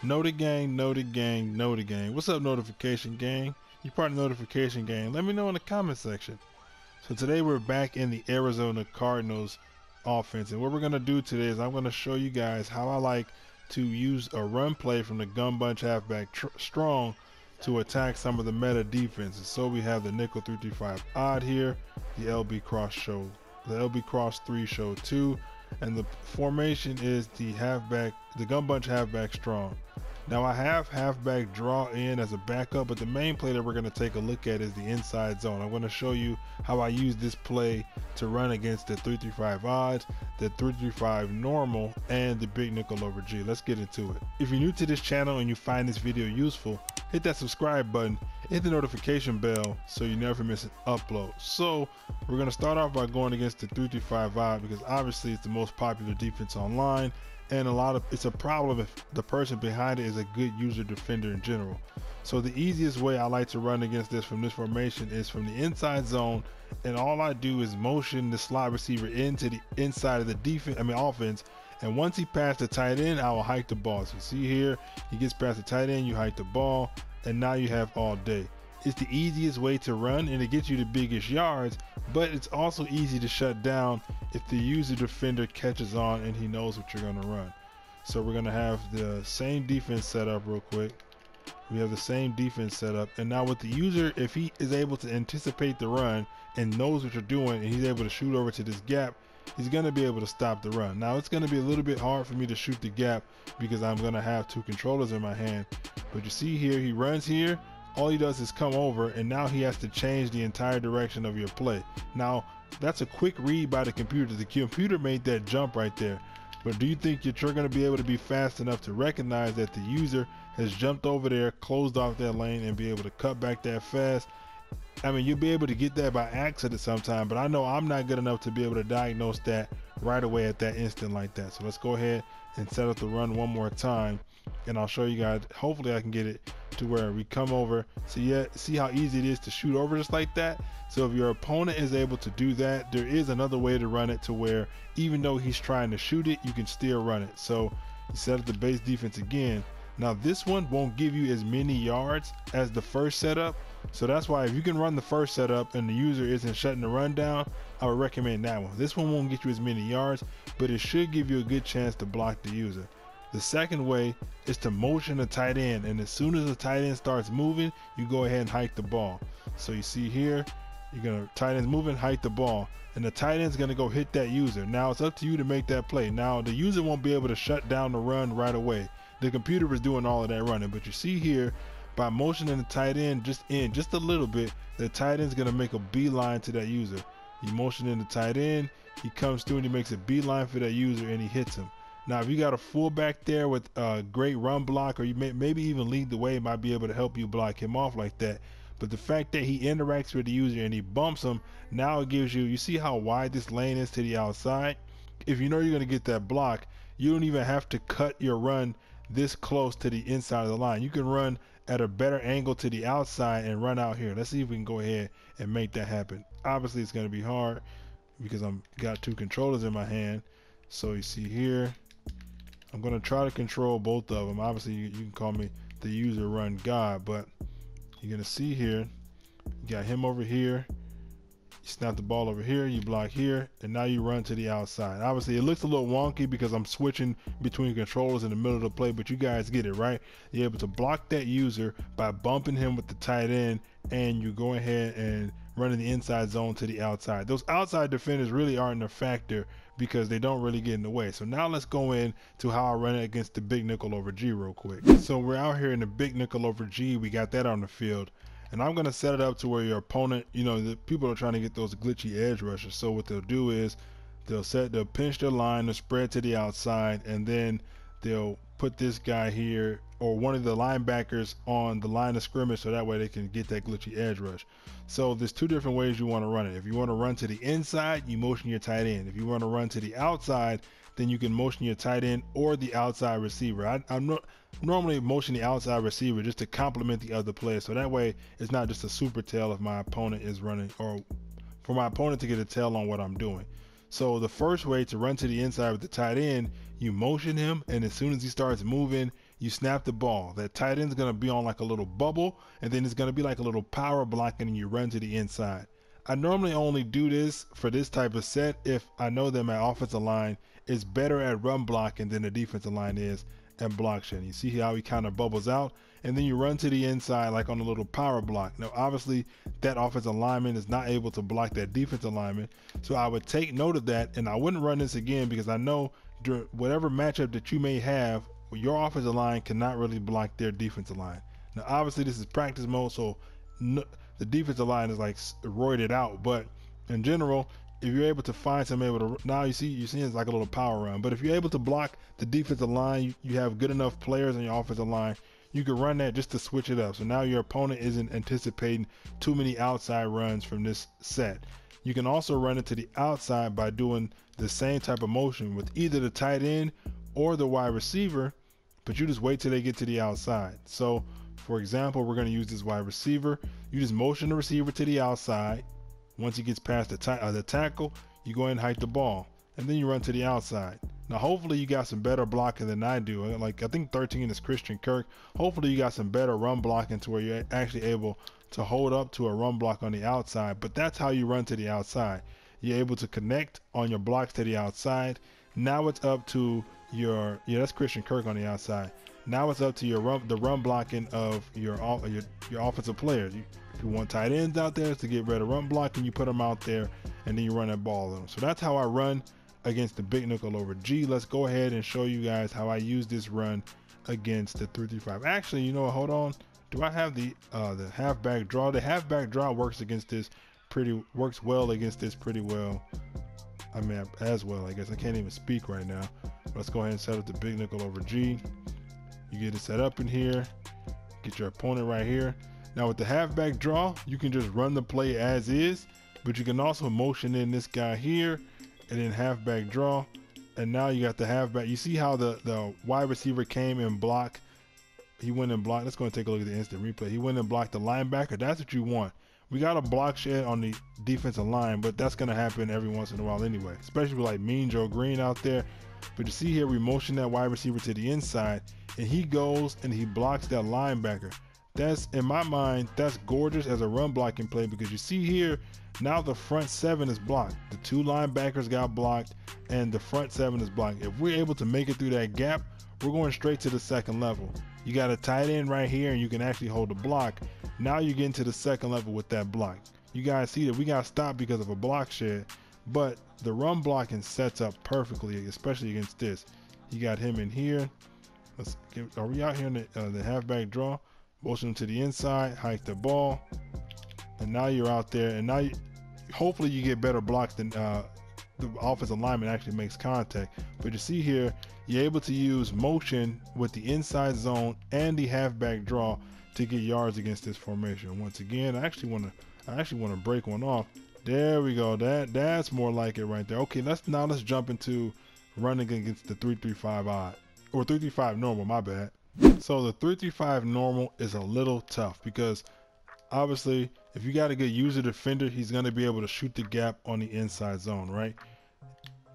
Know the gang, know the gang, know the gang. What's up, notification gang? You part of the notification gang. Let me know in the comment section. So today we're back in the Arizona Cardinals offense, and what we're gonna do today is I'm gonna show you guys how I like to use a run play from the Gun Bunch Halfback Strong to attack some of the meta defenses. So we have the nickel 335 odd here, the LB cross 3 show 2, and the formation is the Gun Bunch Halfback Strong. Now I have Halfback Draw in as a backup, but the main play that we're going to take a look at is the inside zone. I'm going to show you how I use this play to run against the 335 odds, the 335 normal, and the big nickel over G. Let's get into it. If you're new to this channel and you find this video useful, hit that subscribe button, hit the notification bell so you never miss an upload. So we're going to start off by going against the 335 odd because obviously it's the most popular defense online, and it's a problem if the person behind it is a good user defender in general. So the easiest way I like to run against this from this formation is from the inside zone, and all I do is motion the slot receiver into the inside of the offense, and once he passed the tight end, I will hike the ball. So you see here, he gets past the tight end, you hike the ball, and now you have all day. It's the easiest way to run, and it gets you the biggest yards, but it's also easy to shut down if the user defender catches on and he knows what you're going to run. So we're going to have the same defense set up real quick. We have the same defense set up, and now with the user, if he is able to anticipate the run and knows what you're doing and he's able to shoot over to this gap, he's going to be able to stop the run. Now it's going to be a little bit hard for me to shoot the gap because I'm going to have two controllers in my hand, but you see here, he runs here. All he does is come over, and now he has to change the entire direction of your play. Now that's a quick read by the computer. The computer made that jump right there, but do you think that you're going to be able to be fast enough to recognize that the user has jumped over there, closed off that lane, and be able to cut back that fast? I mean, you'll be able to get that by accident sometime, but I know I'm not good enough to be able to diagnose that right away at that instant like that. So let's go ahead and set up the run one more time, and I'll show you guys. Hopefully I can get it to where we come over. So yeah, see how easy it is to shoot over just like that? So if your opponent is able to do that, there is another way to run it to where even though he's trying to shoot it, you can still run it. So you set up the base defense again. Now this one won't give you as many yards as the first setup, so that's why if you can run the first setup and the user isn't shutting the run down, I would recommend that one. This one won't get you as many yards, but it should give you a good chance to block the user. The second way is to motion the tight end, and as soon as the tight end starts moving, you go ahead and hike the ball. So you see here, tight end's moving, hike the ball, and the tight end's gonna go hit that user. Now it's up to you to make that play. Now the user won't be able to shut down the run right away. The computer is doing all of that running, but you see here, by motioning the tight end just a little bit, the tight end's gonna make a beeline to that user. You motion in the tight end, he comes through and he makes a beeline for that user and he hits him. Now if you got a fullback there with a great run block, or you maybe even lead the way, might be able to help you block him off like that. But the fact that he interacts with the user and he bumps him, now it gives you see how wide this lane is to the outside? If you know you're gonna get that block, you don't even have to cut your run this close to the inside of the line. You can run at a better angle to the outside and run out here. Let's see if we can go ahead and make that happen. Obviously it's going to be hard because I'm got two controllers in my hand. So you see here, I'm going to try to control both of them. Obviously you can call me the user run god, but you're going to see here, you got him over here, you snap the ball over here, you block here, and now you run to the outside. Obviously it looks a little wonky because I'm switching between controllers in the middle of the play, but you guys get it, right? You're able to block that user by bumping him with the tight end, and you go ahead and running the inside zone to the outside. Those outside defenders really aren't a factor because they don't really get in the way. So now let's go in to how I run it against the big nickel over G real quick. So we're out here in the big nickel over G, we got that on the field. And I'm going to set it up to where your opponent, the people are trying to get those glitchy edge rushers. So what they'll do is they'll pinch their line, they'll spread to the outside, and then they'll put this guy here or one of the linebackers on the line of scrimmage so that way they can get that glitchy edge rush. So there's two different ways you want to run it. If you want to run to the inside, you motion your tight end. If you want to run to the outside, then you can motion your tight end or the outside receiver. I'm normally motion the outside receiver just to complement the other player, so that way it's not just a super tail if my opponent is running, or for my opponent to get a tail on what I'm doing. So the first way to run to the inside with the tight end, you motion him, and as soon as he starts moving, you snap the ball. That tight end's going to be on like a little bubble, and then it's going to be like a little power blocking, and you run to the inside. I normally only do this for this type of set if I know that my offensive line is better at run blocking than the defensive line is at block shedding. You see how he kind of bubbles out, and then you run to the inside like on a little power block. Now obviously that offensive lineman is not able to block that defensive lineman, so I would take note of that, and I wouldn't run this again because I know during whatever matchup that you may have, your offensive line cannot really block their defensive line. Now obviously this is practice mode, so the defensive line is like roided out, but in general, if you're able to find somebody able to, now you see it's like a little power run, but if you're able to block the defensive line, you have good enough players on your offensive line, you can run that just to switch it up. So now your opponent isn't anticipating too many outside runs from this set. You can also run it to the outside by doing the same type of motion with either the tight end or the wide receiver, but you just wait till they get to the outside. So for example, we're going to use this wide receiver. You just motion the receiver to the outside. Once he gets past the tackle, you go ahead and hike the ball, and then you run to the outside. Now hopefully you got some better blocking than I do. Like I think 13 is Christian Kirk. Hopefully you got some better run blocking to where you're actually able to hold up to a run block on the outside. But that's how you run to the outside. You're able to connect on your blocks to the outside. Now it's up to your, that's Christian Kirk on the outside. Now it's up to the run blocking of your offensive players. If you want tight ends out there to get rid of run blocking, you put them out there, and then you run that ball on them. So that's how I run against the big nickel over G. Let's go ahead and show you guys how I use this run against the 3-3-5. Actually, you know what? Hold on. Do I have the halfback draw? The halfback draw works well against this pretty well. I mean, as well, I guess. I can't even speak right now. Let's go ahead and set up the big nickel over G. You get it set up in here. Get your opponent right here. Now with the halfback draw, you can just run the play as is, but you can also motion in this guy here and then halfback draw. And now you got the halfback. You see how the wide receiver came and blocked. He went and blocked. Let's go and take a look at the instant replay. He went and blocked the linebacker. That's what you want. We got a block shed on the defensive line, but that's going to happen every once in a while anyway, especially with like Mean Joe Green out there. But you see here, we motion that wide receiver to the inside, and he goes and he blocks that linebacker. That's, in my mind, that's gorgeous as a run blocking play, because you see here, now the front seven is blocked. The two linebackers got blocked, and the front seven is blocked. If we're able to make it through that gap, we're going straight to the second level. You got a tight end right here, and you can actually hold the block. Now you get into the second level with that block. You guys see that we got stopped because of a block shed, but the run blocking sets up perfectly, especially against this. You got him in here. Are we out here in the halfback draw? Motion to the inside, hike the ball, and now you're out there, and now hopefully you get better blocks than the offensive lineman actually makes contact. But you see here, you're able to use motion with the inside zone and the halfback draw to get yards against this formation. Once again, I actually want to break one off. There we go. That's more like it right there. Okay, let's jump into running against the 3-3-5 odd, or 3-3-5 normal. My bad. So the 3-3-5 normal is a little tough because obviously if you got a good user defender, he's going to be able to shoot the gap on the inside zone, right?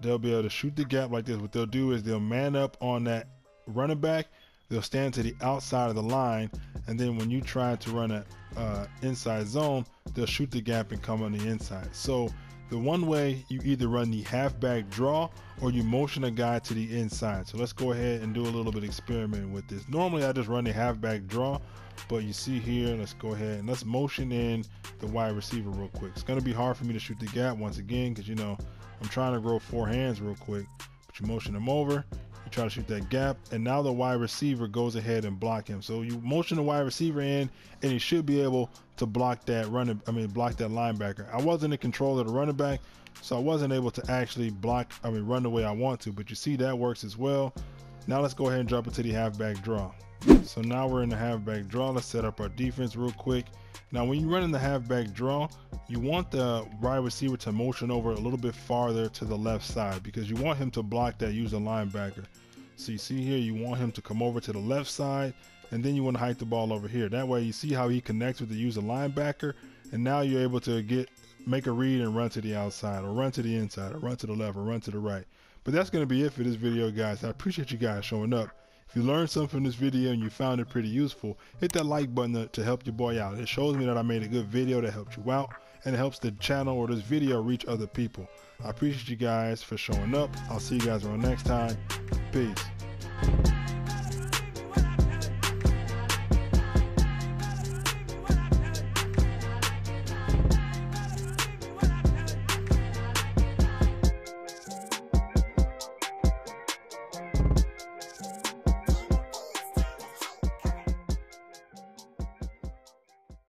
They'll be able to shoot the gap like this. What they'll do is they'll man up on that running back. They'll stand to the outside of the line, and then when you try to run a inside zone, they'll shoot the gap and come on the inside. So the one way, you either run the halfback draw or you motion a guy to the inside. So let's go ahead and do a little bit of experimenting with this. Normally I just run the halfback draw, but you see here, let's go ahead and let's motion in the wide receiver real quick. It's going to be hard for me to shoot the gap once again because, you know, I'm trying to grow 4 hands real quick. But you motion him over, you try to shoot that gap, and now the wide receiver goes ahead and block him. So you motion the wide receiver in, and he should be able to block that block that linebacker. I wasn't in control of the running back, so I wasn't able to actually run the way I want to, but you see that works as well. Now let's go ahead and jump into the halfback draw. So now we're in the halfback draw. Let's set up our defense real quick. Now when you run in the halfback draw, you want the wide receiver to motion over a little bit farther to the left side because you want him to block that user linebacker. So you see here, you want him to come over to the left side, and then you want to hike the ball over here. That way you see how he connects with the user linebacker, and now you're able to make a read and run to the outside, or run to the inside, or run to the left, or run to the right. But that's going to be it for this video, guys. I appreciate you guys showing up. If you learned something from this video and you found it pretty useful, hit that like button to help your boy out. It shows me that I made a good video that helped you out, and it helps the channel or this video reach other people. I appreciate you guys for showing up. I'll see you guys around next time. Peace.